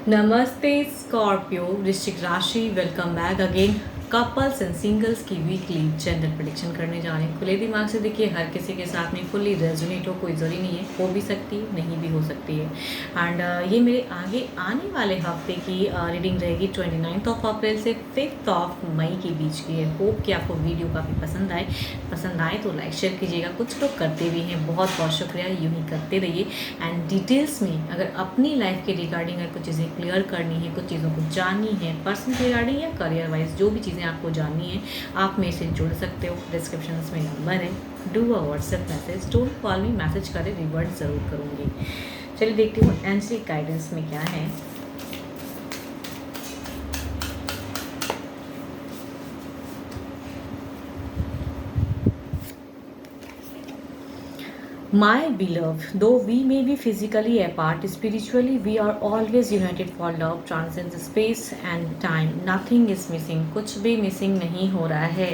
नमस्ते स्कॉर्पियो वृश्चिक राशि, welcome back again. Couples and singles की वीकली जेंडर प्रेडिक्शन करने जा रहे हैं। खुले दिमाग से देखिए, हर किसी के साथ में फुल्ली रेजोनेट हो, कोई ज़रूरी नहीं है, हो भी सकती है, नहीं भी हो सकती है। एंड ये मेरे आगे आने वाले हफ्ते की रीडिंग रहेगी 29 अप्रैल से 5 मई के बीच की है। होप कि आपको वीडियो काफ़ी पसंद आए तो लाइक शेयर कीजिएगा। कुछ लोग करते भी हैं, बहुत बहुत शुक्रिया, यूँ ही करते रहिए। एंड डिटेल्स में अगर अपनी लाइफ के रिगार्डिंग अगर कुछ चीज़ें क्लियर करनी है, कुछ चीज़ों को जाननी है, पर्सन के रिगार्डिंग या करियर वाइज जो भी चीज़ें आपको जाननी है, आप मेरे से जुड़ सकते हो। डिस्क्रिप्शन में नंबर है, do a WhatsApp message, don't call me, message करें, रिवर्ट ज़रूर करूँगी। चलिए देखती हूँ एनसी गाइडेंस में क्या है। My beloved, though we may be physically apart, spiritually we are always united for love transcends space and time. Nothing is missing. कुछ भी मिसिंग नहीं हो रहा है।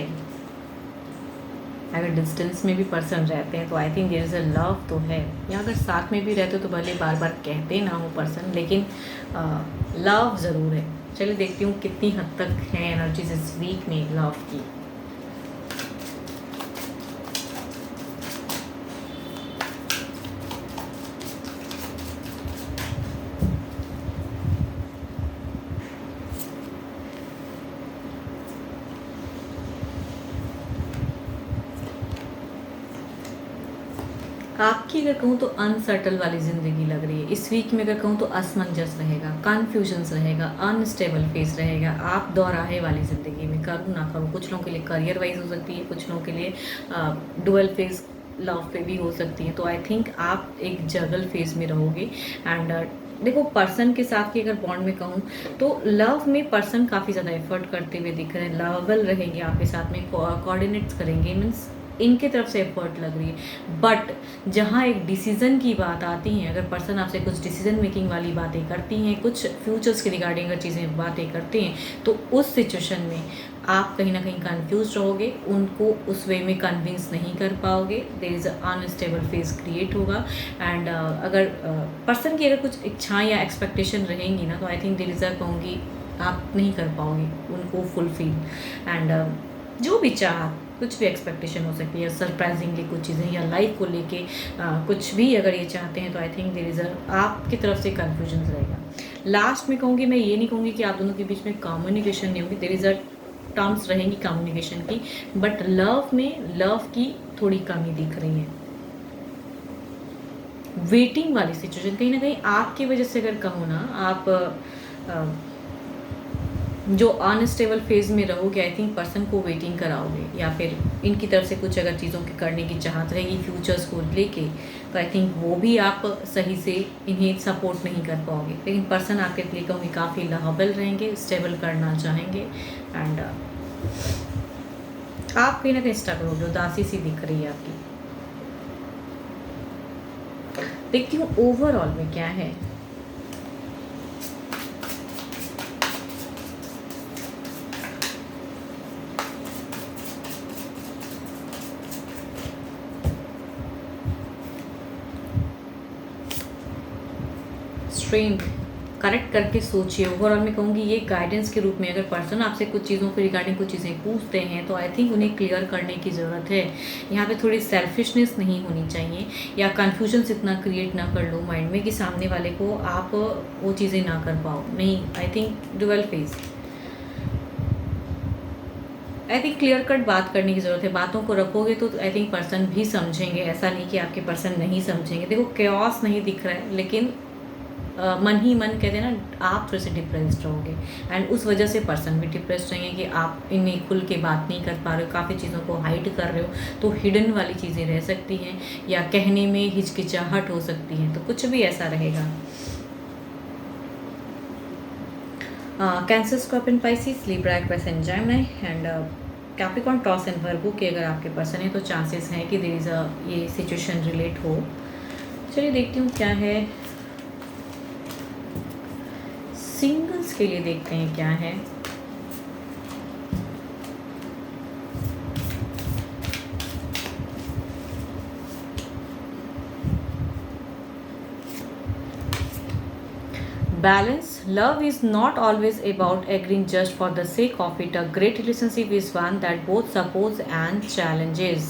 अगर डिस्टेंस में भी पर्सन रहते हैं तो I think there is a love तो है, या अगर साथ में भी रहते हो तो भले बार बार कहते ना हो पर्सन, लेकिन लव ज़रूर है। चलिए देखती हूँ कितनी हद तक है एनर्जीज इस वीक में लव की। आपकी अगर कहूँ तो अनसर्टल वाली ज़िंदगी लग रही है इस वीक में। अगर कहूँ तो असमंजस रहेगा, कन्फ्यूजन्स रहेगा, अनस्टेबल फेस रहेगा। आप दोराहे वाली ज़िंदगी में, करूँ ना करूँ, कुछ लोगों के लिए करियर वाइज हो सकती है, कुछ लोगों के लिए डुअल फेस लव पे भी हो सकती है। तो आई थिंक आप एक जगल फेज में रहोगे। एंड देखो, पर्सन के साथ की अगर बॉन्ड में कहूँ तो लव में पर्सन काफ़ी ज़्यादा एफर्ट करते हुए दिख रहे हैं, लवेबल रहेंगे, आपके साथ में कोऑर्डिनेट्स करेंगे, मीन्स इनके तरफ से एफर्ट लग रही है। बट जहाँ एक डिसीज़न की बात आती है, अगर पर्सन आपसे कुछ डिसीजन मेकिंग वाली बातें करती हैं, कुछ फ्यूचर्स के रिगार्डिंग अगर चीज़ें बातें करते हैं, तो उस सिचुएशन में आप कहीं ना कहीं कंफ्यूज रहोगे, उनको उस वे में कन्विंस नहीं कर पाओगे। There is unstable phase create होगा। एंड अगर पर्सन की अगर कुछ इच्छाएं या एक्सपेक्टेशन रहेंगी ना, तो आई थिंक देयर इज़ कहूँगी आप नहीं कर पाओगे उनको फुलफिल। एंड जो भी चाह, कुछ भी एक्सपेक्टेशन हो सकती है, सरप्राइजिंगली कुछ चीज़ें या लाइफ को लेके कुछ भी अगर ये चाहते हैं, तो आई थिंक देयर इज़ आपकी तरफ से कन्फ्यूजन रहेगा। लास्ट में कहूँगी, मैं ये नहीं कहूँगी कि आप दोनों के बीच में कम्युनिकेशन नहीं होगी, देयर इज़ टर्म्स रहेंगी कम्युनिकेशन की, बट लव में लव की थोड़ी कमी दिख रही है। वेटिंग वाली सिचुएशन कहीं ना कहीं आपकी वजह से अगर कहूँ ना, आप जो अनस्टेबल फेज में रहोगे, आई थिंक पर्सन को वेटिंग कराओगे, या फिर इनकी तरफ से कुछ अगर चीज़ों के करने की चाहत रहेगी फ्यूचर्स को लेके, तो आई थिंक वो भी आप सही से इन्हें सपोर्ट नहीं कर पाओगे। लेकिन पर्सन आपके लिए कहूँगी काफ़ी लवेबल रहेंगे, स्टेबल करना चाहेंगे। एंड आप कहीं ना कहीं स्टक रहोगे, उदासी सी दिख रही है आपकी। देखती हूँ ओवरऑल में क्या है। स्ट्रेंथ करेक्ट करके सोचिए। ओवरऑल में कहूँगी ये गाइडेंस के रूप में, अगर पर्सन आपसे कुछ चीज़ों के रिगार्डिंग कुछ चीज़ें पूछते हैं, तो आई थिंक उन्हें क्लियर करने की ज़रूरत है। यहाँ पे थोड़ी सेल्फिशनेस नहीं होनी चाहिए, या कन्फ्यूजन्स इतना क्रिएट ना कर लो माइंड में कि सामने वाले को आप वो चीज़ें ना कर पाओ। नहीं, I think dual phase, I think clear cut बात करने की ज़रूरत है। बातों को रखोगे तो आई थिंक पर्सन भी समझेंगे, ऐसा नहीं कि आपके पर्सन नहीं समझेंगे। देखो, केओस नहीं दिख रहा है, लेकिन मन ही मन कहते हैं ना, आप थोड़े से डिप्रेस्ड रहोगे। एंड उस वजह से पर्सन भी डिप्रेस्ड रहेंगे कि आप इन्हें खुल के बात नहीं कर पा रहे हो, काफ़ी चीज़ों को हाइड कर रहे हो। तो हिडन वाली चीज़ें रह सकती हैं, या कहने में हिचकिचाहट हो सकती है, तो कुछ भी ऐसा रहेगा। Cancer, scorpion, Pisces, Libra, Aquarius and Gemini and Capricorn, taurus and वर्गो के अगर आपके पर्सन है, तो चांसेस हैं कि देयर इज़ ये सिचुएशन रिलेट हो। चलिए देखती हूँ क्या है। सिंगल्स के लिए देखते हैं क्या है। Balance. Love is not always about agreeing just for the sake of it. A great relationship is one that both supports and challenges.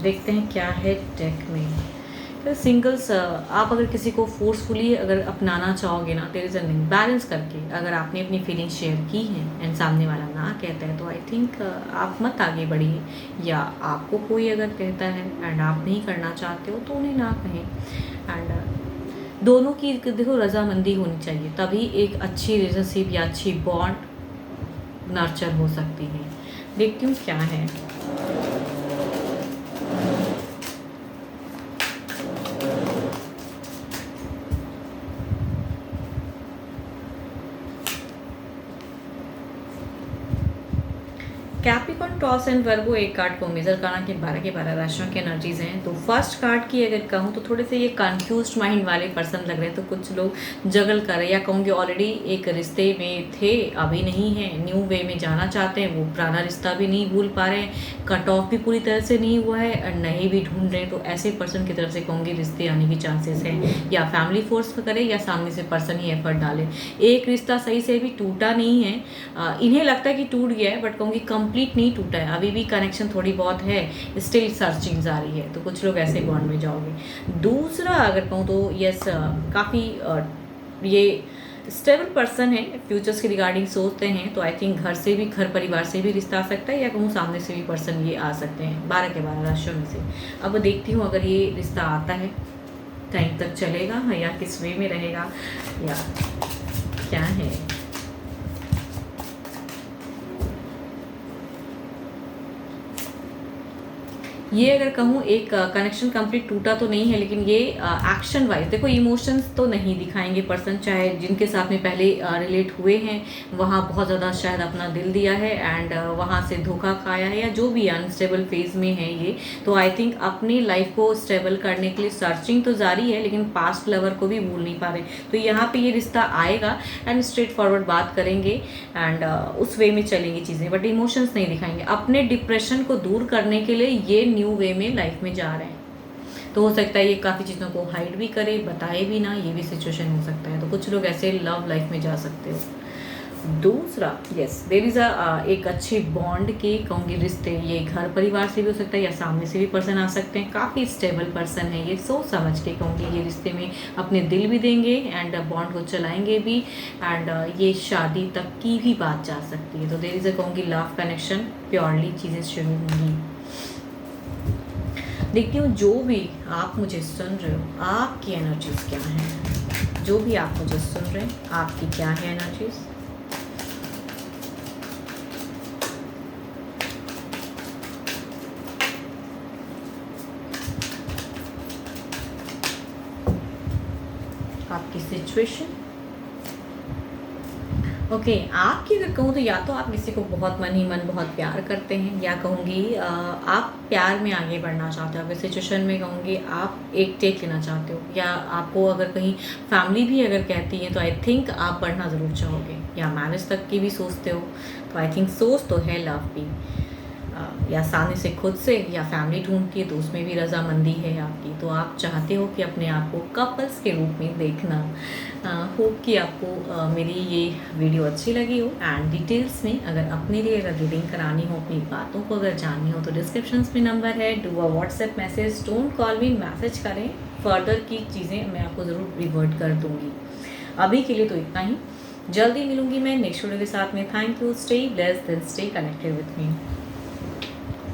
देखते हैं क्या है डेक में। तो सिंगल्स, आप अगर किसी को फोर्सफुली अगर अपनाना चाहोगे ना, देयर इज अ बैलेंस करके अगर आपने अपनी फीलिंग्स शेयर की हैं एंड सामने वाला ना कहता है, तो आई थिंक आप मत आगे बढ़िए। या आपको कोई अगर कहता है एंड आप नहीं करना चाहते हो तो उन्हें ना कहें। एंड दोनों की देखो रजामंदी होनी चाहिए, तभी एक अच्छी रिलेशनशिप या अच्छी बॉन्ड नर्चर हो सकती है। देखती हूँ क्या है। कैप्रिकॉर्न, टॉस एंड वर्गो एक कार्ड को मेजर करना कि 12 के 12 राशियों की एनर्जीज हैं। तो फर्स्ट कार्ड की अगर कहूँ तो थोड़े से ये कंफ्यूज्ड माइंड वाले पर्सन लग रहे हैं। तो कुछ लोग जगल कर रहे हैं, या कहूँगी ऑलरेडी एक रिश्ते में थे, अभी नहीं है, न्यू वे में जाना चाहते हैं, वो पुराना रिश्ता भी नहीं भूल पा रहे हैं, कट ऑफ भी पूरी तरह से नहीं हुआ है और नए भी ढूंढ रहे हैं। तो ऐसे पर्सन की तरफ से कहूँगी रिश्ते आने की चांसेस हैं, या फैमिली फोर्स करे या सामने से पर्सन ही एफर्ट डाले। एक रिश्ता सही से भी टूटा नहीं है, इन्हें लगता है कि टूट गया है, बट कहूँगी कंप्लीट नहीं टूटा है, अभी भी कनेक्शन थोड़ी बहुत है, स्टिल सर्चिंग जारी है। तो कुछ लोग ऐसे बॉन्ड में जाओगे। दूसरा अगर कहूँ तो यस, काफ़ी ये स्टेबल पर्सन है, फ्यूचर्स के रिगार्डिंग सोचते हैं। तो आई थिंक घर से भी, घर परिवार से भी रिश्ता आ सकता है, या कहूँ सामने से भी पर्सन ये आ सकते हैं 12 के 12 राशियों में से। अब देखती हूँ अगर ये रिश्ता आता है टाइम तक चलेगा या किस वे में रहेगा या क्या है। ये अगर कहूँ एक कनेक्शन कंप्लीट टूटा तो नहीं है, लेकिन ये एक्शन वाइज देखो इमोशंस तो नहीं दिखाएंगे पर्सन, चाहे जिनके साथ में पहले रिलेट हुए हैं वहाँ बहुत ज़्यादा शायद अपना दिल दिया है एंड वहाँ से धोखा खाया है, या जो भी अनस्टेबल फेज में है ये। तो आई थिंक अपनी लाइफ को स्टेबल करने के लिए सर्चिंग तो जारी है, लेकिन पास्ट लवर को भी भूल नहीं पा रहे। तो यहाँ पे ये रिश्ता आएगा एंड स्ट्रेट फॉरवर्ड बात करेंगे एंड उस वे में चलेंगी चीज़ें, बट इमोशंस नहीं दिखाएंगे। अपने डिप्रेशन को दूर करने के लिए ये न्यू वे में लाइफ में जा रहे हैं। तो हो सकता है ये काफ़ी चीज़ों को हाइड भी करे, बताए भी ना, ये भी सिचुएशन हो सकता है। तो कुछ लोग ऐसे लव लाइफ में जा सकते हो। दूसरा यस, देयर इज़ एक अच्छी बॉन्ड के कहूँगी रिश्ते, ये घर परिवार से भी हो सकता है या सामने से भी पर्सन आ सकते हैं। काफ़ी स्टेबल पर्सन है ये, सोच समझ के कहूँगी ये रिश्ते में अपने दिल भी देंगे एंड बॉन्ड को चलाएंगे भी एंड ये शादी तक की भी बात जा सकती है। तो देयर इज़ कहूँगी लव कनेक्शन, प्योरली चीज़ें शुरू होंगी। देखती हूँ जो भी आप मुझे सुन रहे हो आपकी एनर्जीज क्या हैं। जो भी आप मुझे सुन रहे हैं आपकी क्या है एनर्जीज। आपकी सिचुएशन ओके आपकी अगर कहूँ तो या तो आप किसी को बहुत मन ही मन बहुत प्यार करते हैं, या कहूँगी आप प्यार में आगे बढ़ना चाहते हो। अगर सिचुएशन में कहूँगी आप एक टेक लेना चाहते हो, या आपको अगर कहीं फैमिली भी अगर कहती है तो आई थिंक आप बढ़ना ज़रूर चाहोगे, या मैरिज तक की भी सोचते हो। तो आई थिंक सोच तो है लव भी, या सामने से खुद से या फैमिली ढूंढती है तो उसमें भी रजामंदी है आपकी। तो आप चाहते हो कि अपने आप को कपल्स के रूप में देखना। होप कि आपको मेरी ये वीडियो अच्छी लगी हो एंड डिटेल्स में अगर अपने लिए अगर रीडिंग करानी हो, अपनी बातों को अगर जाननी हो तो डिस्क्रिप्शन में नंबर है, do a WhatsApp message, don't call me, message करें। फर्दर की चीज़ें मैं आपको ज़रूर रिवर्ट कर दूँगी। अभी के लिए तो इतना ही, जल्दी मिलूंगी मैं नेक्स्ट वीडियो के साथ में। Thank you, stay blessed and stay connected with me.